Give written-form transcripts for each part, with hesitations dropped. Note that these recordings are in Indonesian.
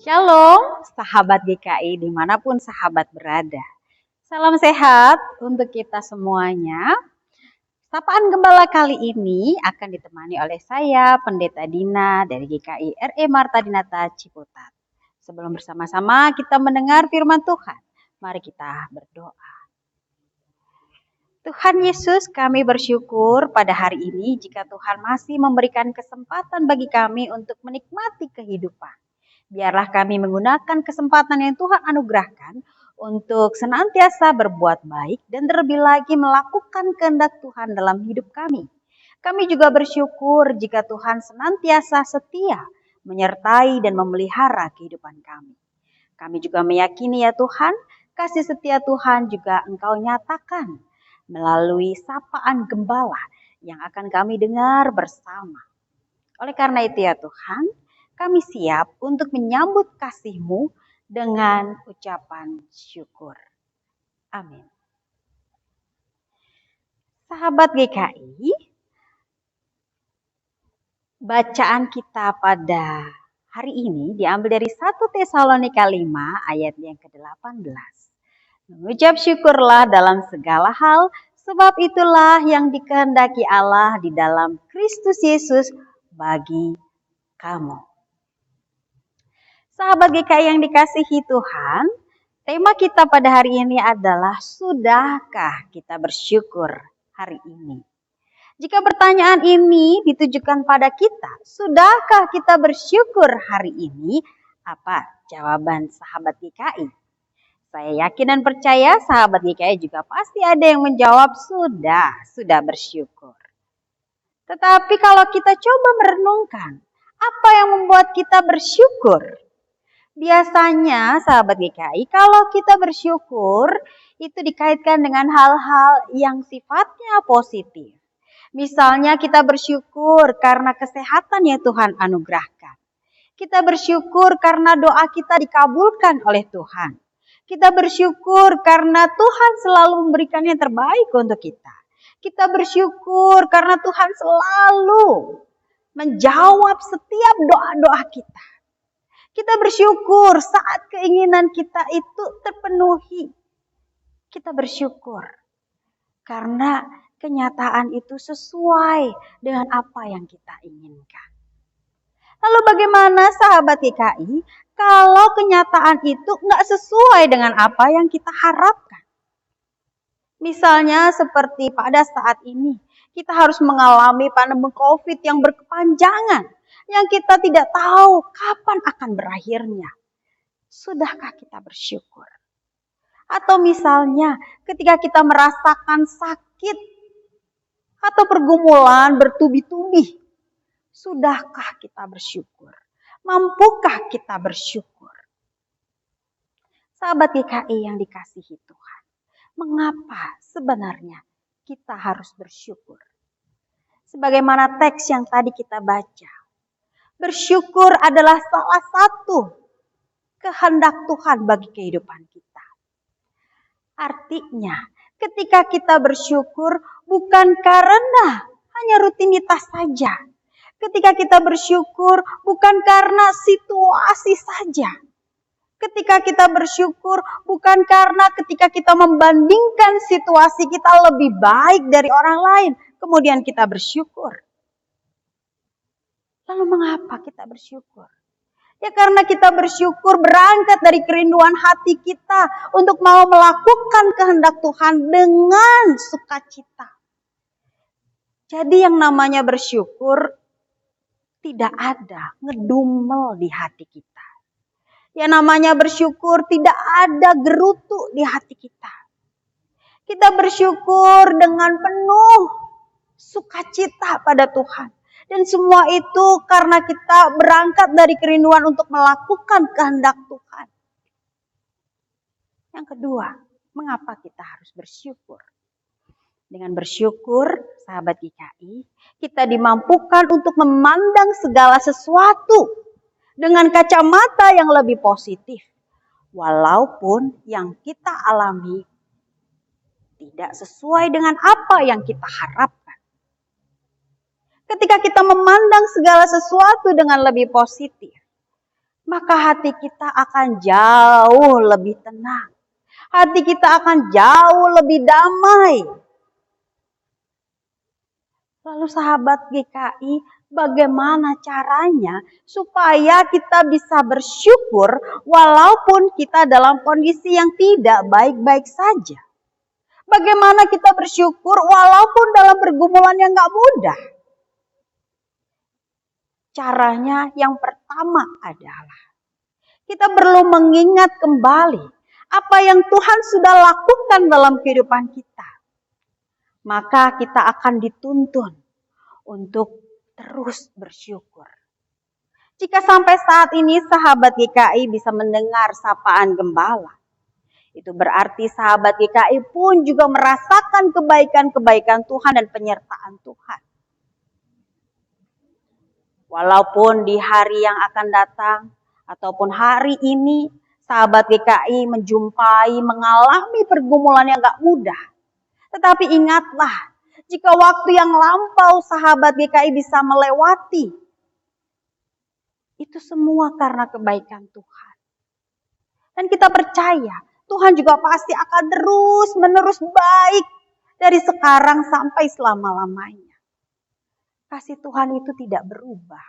Shalom, sahabat GKI dimanapun sahabat berada. Salam sehat untuk kita semuanya. Sapaan Gembala kali ini akan ditemani oleh saya, Pendeta Dina dari GKI RE Marta Dinata Ciputat. Sebelum bersama-sama kita mendengar firman Tuhan, mari kita berdoa. Tuhan Yesus, kami bersyukur pada hari ini jika Tuhan masih memberikan kesempatan bagi kami untuk menikmati kehidupan. Biarlah kami menggunakan kesempatan yang Tuhan anugerahkan untuk senantiasa berbuat baik dan terlebih lagi melakukan kehendak Tuhan dalam hidup kami. Kami juga bersyukur jika Tuhan senantiasa setia menyertai dan memelihara kehidupan kami. Kami juga meyakini ya Tuhan, kasih setia Tuhan juga Engkau nyatakan melalui sapaan gembala yang akan kami dengar bersama. Oleh karena itu ya Tuhan, kami siap untuk menyambut kasih-Mu dengan ucapan syukur. Amin. Sahabat GKI, bacaan kita pada hari ini diambil dari 1 Tesalonika 5 ayat yang ke-18. Mengucap syukurlah dalam segala hal, sebab itulah yang dikehendaki Allah di dalam Kristus Yesus bagi kamu. Sahabat GKI yang dikasihi Tuhan, tema kita pada hari ini adalah sudahkah kita bersyukur hari ini? Jika pertanyaan ini ditujukan pada kita, sudahkah kita bersyukur hari ini? Apa jawaban sahabat GKI? Saya yakin dan percaya sahabat GKI juga pasti ada yang menjawab sudah bersyukur. Tetapi kalau kita coba merenungkan, apa yang membuat kita bersyukur? Biasanya sahabat GKI kalau kita bersyukur itu dikaitkan dengan hal-hal yang sifatnya positif. Misalnya kita bersyukur karena kesehatan yang Tuhan anugerahkan. Kita bersyukur karena doa kita dikabulkan oleh Tuhan. Kita bersyukur karena Tuhan selalu memberikan yang terbaik untuk kita. Kita bersyukur karena Tuhan selalu menjawab setiap doa-doa kita. Kita bersyukur saat keinginan kita itu terpenuhi. Kita bersyukur karena kenyataan itu sesuai dengan apa yang kita inginkan. Lalu bagaimana sahabat GKI kalau kenyataan itu nggak sesuai dengan apa yang kita harapkan? Misalnya seperti pada saat ini kita harus mengalami pandemi COVID yang berkepanjangan. Yang kita tidak tahu kapan akan berakhirnya. Sudahkah kita bersyukur? Atau misalnya ketika kita merasakan sakit atau pergumulan bertubi-tubi. Sudahkah kita bersyukur? Mampukah kita bersyukur? Sahabat GKI yang dikasihi Tuhan. Mengapa sebenarnya kita harus bersyukur? Sebagaimana teks yang tadi kita baca. Bersyukur adalah salah satu kehendak Tuhan bagi kehidupan kita. Artinya, ketika kita bersyukur bukan karena hanya rutinitas saja. Ketika kita bersyukur bukan karena situasi saja. Ketika kita bersyukur bukan karena ketika kita membandingkan situasi kita lebih baik dari orang lain. Kemudian kita bersyukur. Lalu mengapa kita bersyukur? Ya karena kita bersyukur berangkat dari kerinduan hati kita untuk mau melakukan kehendak Tuhan dengan sukacita. Jadi yang namanya bersyukur tidak ada ngedumel di hati kita. Yang namanya bersyukur tidak ada gerutu di hati kita. Kita bersyukur dengan penuh sukacita pada Tuhan. Dan semua itu karena kita berangkat dari kerinduan untuk melakukan kehendak Tuhan. Yang kedua, mengapa kita harus bersyukur? Dengan bersyukur, sahabat GKI, kita dimampukan untuk memandang segala sesuatu dengan kacamata yang lebih positif. Walaupun yang kita alami tidak sesuai dengan apa yang kita harapkan. Ketika kita memandang segala sesuatu dengan lebih positif, maka hati kita akan jauh lebih tenang. Hati kita akan jauh lebih damai. Lalu sahabat GKI, bagaimana caranya supaya kita bisa bersyukur walaupun kita dalam kondisi yang tidak baik-baik saja? Bagaimana kita bersyukur walaupun dalam pergumulan yang gak mudah? Caranya yang pertama adalah kita perlu mengingat kembali apa yang Tuhan sudah lakukan dalam kehidupan kita. Maka kita akan dituntun untuk terus bersyukur. Jika sampai saat ini sahabat GKI bisa mendengar sapaan gembala, itu berarti sahabat GKI pun juga merasakan kebaikan-kebaikan Tuhan dan penyertaan Tuhan. Walaupun di hari yang akan datang ataupun hari ini sahabat GKI mengalami pergumulan yang gak mudah. Tetapi ingatlah, jika waktu yang lampau sahabat GKI bisa melewati, itu semua karena kebaikan Tuhan. Dan kita percaya, Tuhan juga pasti akan terus-menerus baik dari sekarang sampai selama-lamanya. Kasih Tuhan itu tidak berubah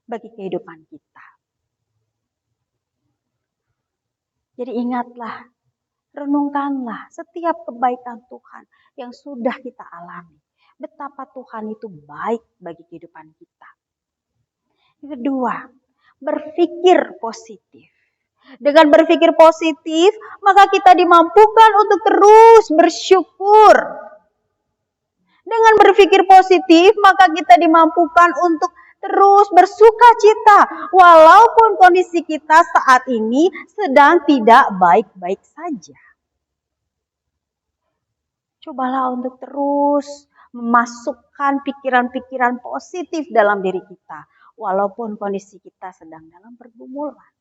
bagi kehidupan kita. Jadi ingatlah, renungkanlah setiap kebaikan Tuhan yang sudah kita alami. Betapa Tuhan itu baik bagi kehidupan kita. Yang kedua, berpikir positif. Dengan berpikir positif, maka kita dimampukan untuk terus bersyukur. Dengan berpikir positif, maka kita dimampukan untuk terus bersuka cita. Walaupun kondisi kita saat ini sedang tidak baik-baik saja. Cobalah untuk terus memasukkan pikiran-pikiran positif dalam diri kita. Walaupun kondisi kita sedang dalam pergumulan.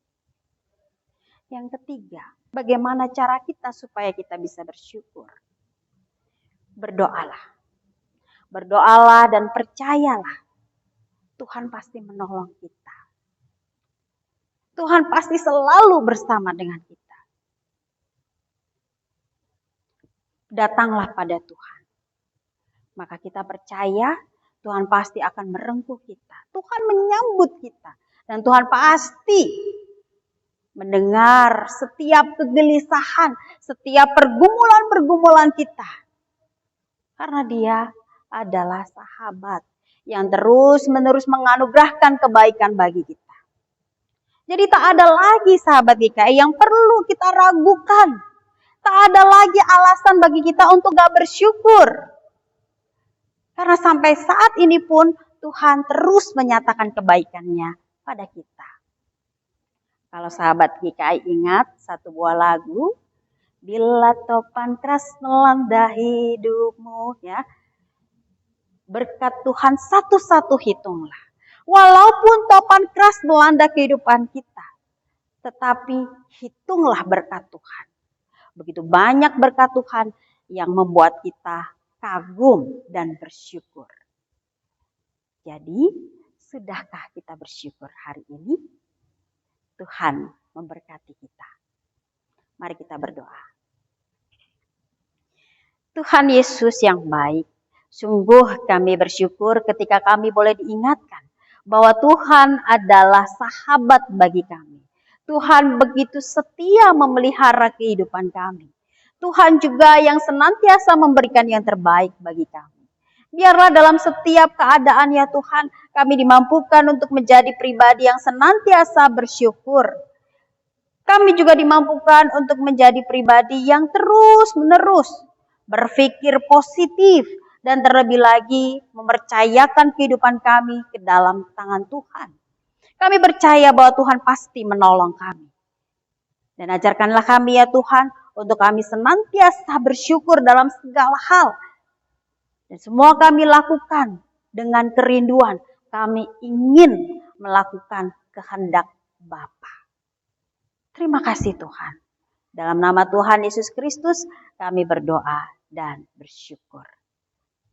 Yang ketiga, bagaimana cara kita supaya kita bisa bersyukur? Berdoalah. Berdoalah dan percayalah. Tuhan pasti menolong kita. Tuhan pasti selalu bersama dengan kita. Datanglah pada Tuhan. Maka kita percaya Tuhan pasti akan merengkuh kita. Tuhan menyambut kita. Dan Tuhan pasti mendengar setiap kegelisahan, setiap pergumulan-pergumulan kita. Karena Dia adalah sahabat yang terus-menerus menganugerahkan kebaikan bagi kita. Jadi tak ada lagi sahabat GKI yang perlu kita ragukan. Tak ada lagi alasan bagi kita untuk gak bersyukur. Karena sampai saat ini pun Tuhan terus menyatakan kebaikannya pada kita. Kalau sahabat GKI ingat satu buah lagu, bila topan keras melanda hidupmu, ya, berkat Tuhan satu-satu hitunglah. Walaupun topan keras melanda kehidupan kita, tetapi hitunglah berkat Tuhan. Begitu banyak berkat Tuhan yang membuat kita kagum dan bersyukur. Jadi, sudahkah kita bersyukur hari ini? Tuhan memberkati kita. Mari kita berdoa. Tuhan Yesus yang baik, sungguh kami bersyukur ketika kami boleh diingatkan bahwa Tuhan adalah sahabat bagi kami. Tuhan begitu setia memelihara kehidupan kami. Tuhan juga yang senantiasa memberikan yang terbaik bagi kami. Biarlah dalam setiap keadaan ya Tuhan, kami dimampukan untuk menjadi pribadi yang senantiasa bersyukur. Kami juga dimampukan untuk menjadi pribadi yang terus-menerus berpikir positif dan terlebih lagi mempercayakan kehidupan kami ke dalam tangan Tuhan. Kami percaya bahwa Tuhan pasti menolong kami. Dan ajarkanlah kami ya Tuhan, untuk kami senantiasa bersyukur dalam segala hal. Dan semua kami lakukan dengan kerinduan. Kami ingin melakukan kehendak Bapa. Terima kasih Tuhan. Dalam nama Tuhan Yesus Kristus kami berdoa dan bersyukur.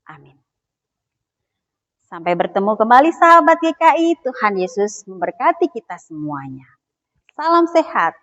Amin. Sampai bertemu kembali sahabat GKI. Tuhan Yesus memberkati kita semuanya. Salam sehat.